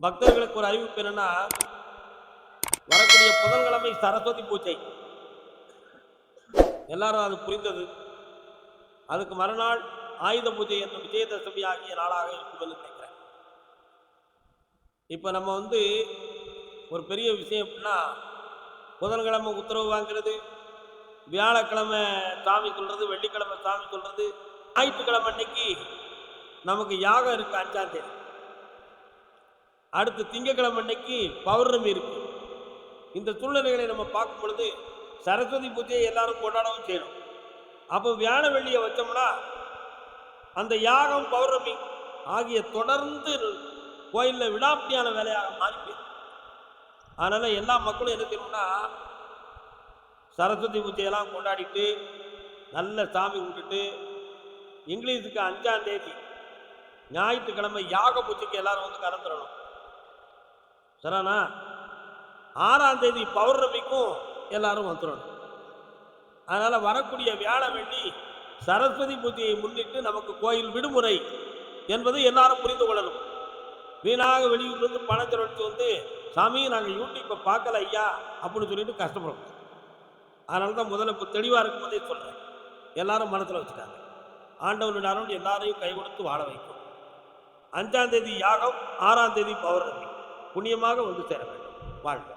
பக்தர்களுக்கு ஒரு அறிவிப்பு என்னன்னா, வரக்கூடிய புதன்கிழமை சரஸ்வதி பூஜை. எல்லாரும் அது புரிந்தது. அதுக்கு மறுநாள் ஆயுத பூஜை என்னும் விஜயதசமி ஆகிய நாளாக இருக்கும் என்று நினைக்கிறேன். இப்போ நம்ம ஒரு பெரிய விஷயம் எப்படின்னா, புதன்கிழமை உத்தரவு வாங்கிறது, வியாழக்கிழமை சாமி சொல்றது, வெள்ளிக்கிழமை சாமி சொல்றது, ஞாயிற்றுக்கிழமை அன்னைக்கு நமக்கு யாகம் இருக்கு 5ஆம் தேதி. அடுத்து திங்கக்கிழமை அன்னைக்கு பௌர்ணமி இருக்கு. இந்த சூழ்நிலைகளை நம்ம பார்க்கும் பொழுது சரஸ்வதி பூஜையை எல்லாரும் கொண்டாடவும் செய்யணும். அப்போ வியாழ வெள்ளியை வச்சோம்னா அந்த யாகம் பௌர்ணமி ஆகிய தொடர்ந்து கோயிலில் விடாப்பியான வேலையாக மாறி போயிடும். அதனால எல்லா மக்களும் என்ன செய்யணும்னா, சரஸ்வதி பூஜையெல்லாம் கொண்டாடிட்டு நல்ல சாமி கும்பிட்டுட்டு இங்கிலீஷுக்கு 5ஆம் தேதி ஞாயிற்றுக்கிழமை யாக பூஜைக்கு எல்லாரும் கலந்துடணும். சரிண்ணா? 6ஆம் தேதி பௌர்ணமிக்கும் எல்லாரும் வந்துடணும். அதனால வரக்கூடிய வியாழ வெள்ளி சரஸ்வதி பூஜையை முன்னிட்டு நமக்கு கோயில் விடுமுறை என்பது எல்லாரும் புரிந்து கொள்ளணும். வீணாக வெளியூர்லேருந்து பணம் செலவழித்து சாமி நாங்கள் யூடியூப்பை பார்க்கல ஐயா அப்படின்னு சொல்லிட்டு கஷ்டப்படும். அதனால தான் முதல்ல இப்போ தெளிவாக இருக்கும் போதே சொல்கிறேன். எல்லாரும் மனசில் வச்சுட்டாங்க. ஆண்டவனுடைய அருள் எல்லாரையும் கை கொடுத்து வாழ வைக்கும். 5ஆம் தேதி யாகம், 6ஆம் தேதி பௌர்ணமி புண்ணியமாக சேர வேண்டும். வாழ்க.